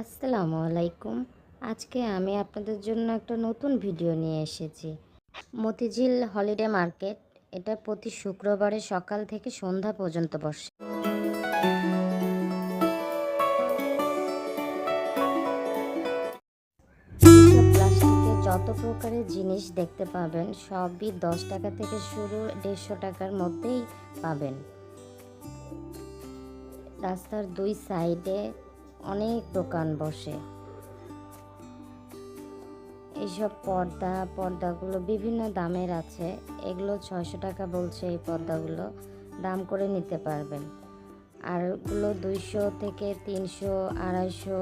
আসসালামু আলাইকুম। আজকে আমি আপনাদের জন্য একটা নতুন ভিডিও নিয়ে এসেছি। মতিঝিল হলিডে মার্কেট, এটা প্রতি শুক্রবারে সকাল থেকে সন্ধ্যা পর্যন্ত বসে। এসব প্লাস্টিকের যত প্রকারের জিনিস দেখতে পাবেন সবই 10 টাকা থেকে শুরু, 150 টাকার মধ্যেই পাবেন। রাস্তার দুই সাইডে অনেক দোকান বসে। এইসব পর্দাগুলো বিভিন্ন দামের আছে। এগুলো 600 টাকা বলছে। এই পর্দাগুলো দাম করে নিতে পারবেন। আর এগুলো 200 থেকে 300, 250,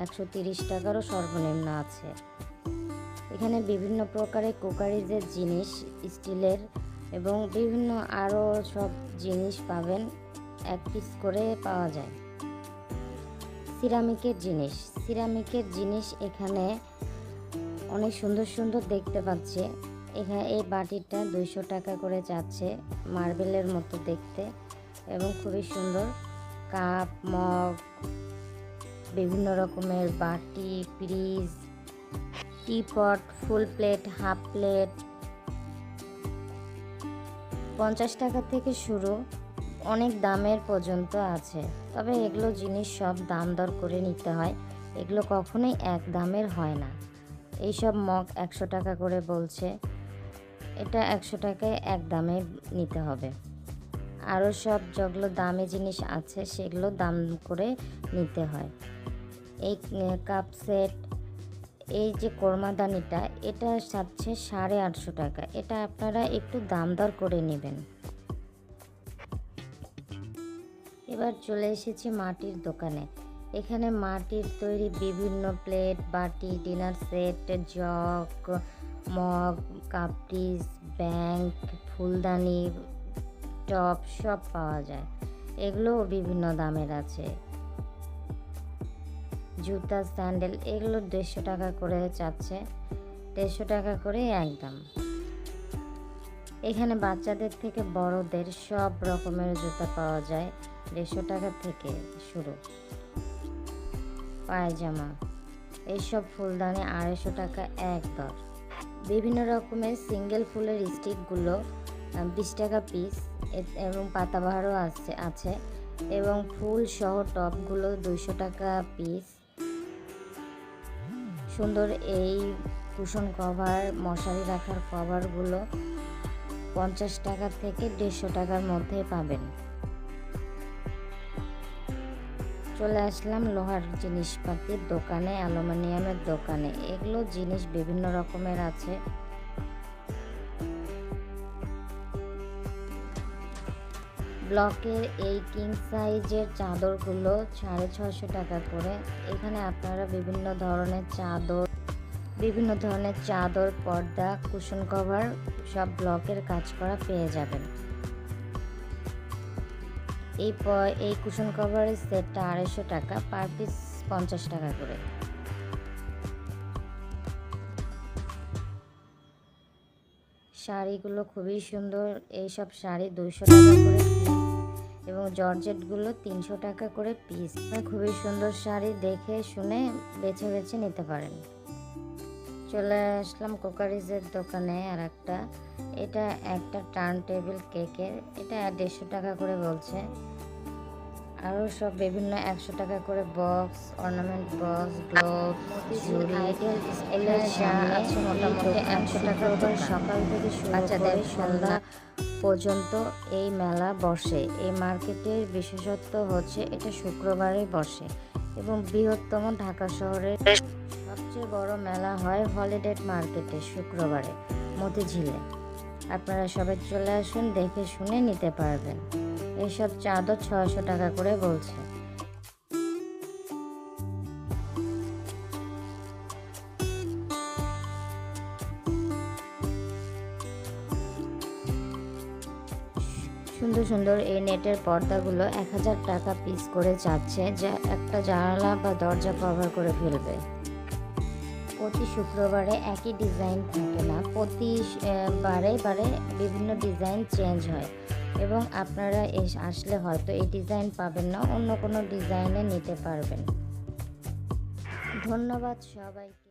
130 টাকারও সর্বনিম্ন আছে। এখানে বিভিন্ন প্রকারের কুকারিজের জিনিস, স্টিলের এবং বিভিন্ন আরও সব জিনিস পাবেন। এক পিস করে পাওয়া যায়। সিরামিকের জিনিস এখানে অনেক সুন্দর সুন্দর দেখতে পাচ্ছে। এখানে এই বাটিটা 200 টাকা করে যাচ্ছে, মার্বেলের মতো দেখতে এবং খুবই সুন্দর। কাপ, মগ, বিভিন্ন রকমের বাটি, পিরিজ, teapot, full plate, half plate 50 টাকা থেকে শুরু, অনেক দামের পর্যন্ত আছে। তবে এগুলো জিনিস সব দাম দর করে নিতে হয়, এগুলো কখনোই এক দামের হয় না। এইসব মগ 100 টাকা করে বলছে, এটা 100 টাকায় এক দামে নিতে হবে। আরও সব যেগুলো দামি জিনিস আছে সেগুলো দাম করে নিতে হয়। এই কাপ সেট, এই যে কোরমাদানিটা, এটা যাচ্ছে 850 টাকা। এটা আপনারা একটু দাম দর করে নেবেন। এবার চলে এসেছি মাটির দোকানে। এখানে মাটির তৈরি বিভিন্ন প্লেট, বাটি, ডিনার সেট, জগ, মগ, কাপটিস, ব্যাংক, ফুলদানি, টপ সব পাওয়া যায়। এগুলোও বিভিন্ন দামের আছে। জুতা, স্যান্ডেল এগুলো 150 টাকা করে চাচ্ছে, 150 টাকা করে একদম। এখানে বাচ্চাদের থেকে বড়দের সব রকমের জুতা পাওয়া যায়, 150 টাকা থেকে শুরু। পায়জামা, এইসব ফুলদানি 250 টাকা এক দর। বিভিন্ন রকমের সিঙ্গেল ফুলের স্টিকগুলো 20 টাকা পিস এবং পাতাবাহারও আছে এবং ফুল সহ টপগুলো 200 টাকা পিস। সুন্দর এই কুশন কভার, মশারি রাখার কভারগুলো 50 টাকা থেকে 150 টাকার মধ্যে পাবেন। চলে আসলাম লোহার জিনিসপাতির দোকানে, অ্যালুমিনিয়ামের দোকানে। এগুলো জিনিস বিভিন্ন রকমের আছে। ব্লকের এই কিং সাইজের চাদরগুলো 650 টাকা করে। এখানে আপনারা বিভিন্ন ধরনের চাদর, পর্দা, কুশন কভার সব ব্লকের কাজ করা পেয়ে যাবেন। এই কুশন কভারের সেটটা 250 টাকা, পার পিস 50 টাকা করে। শাড়িগুলো খুবই সুন্দর। এইসব শাড়ি 200 টাকা করে পিস এবং জর্জেটগুলো 300 টাকা করে পিস। খুবই সুন্দর শাড়ি, দেখে শুনে বেছে বেছে নিতে পারেন। চলে আসলাম কুকারিজের দোকানে। আর এটা একটা টার্ন টেবিল কেকের, এটা 150 টাকা করে বলছে। আরও সব বিভিন্ন 100 টাকা করে বক্স, অর্নামেন্ট বক্স, গ্লোভ, ঝুড়ি, এগুলোর যা আছে মোটামুটি 100 টাকা করে সকাল থেকে বাচ্চাদের সন্ধ্যা পর্যন্ত এই মেলা বসে। এই মার্কেটের বিশেষত্ব হচ্ছে এটা শুক্রবারে বসে এবং বৃহত্তম ঢাকা শহরের সবচেয়ে বড় মেলা হয় হলিডে মার্কেটে শুক্রবারে মতিঝিলে। আপনারা সবাই চলে আসুন, দেখে শুনে নিতে পারবেন। এইসব চাদর 600 টাকা করে বলছে। সুন্দর সুন্দর এই নেটের পর্দাগুলো 1000 টাকা পিস করে চাচ্ছে, যা একটা জানালা বা দরজা কভার করে ফেলবে। প্রতি শুক্রবারে একই ডিজাইন থাকে না, প্রতি বারে বিভিন্ন ডিজাইন চেঞ্জ হয় এবং আপনারা আসলে হয়তো এই ডিজাইন পাবেন না, অন্য কোনো ডিজাইনে নিতে পারবেন। ধন্যবাদ সবাইকে।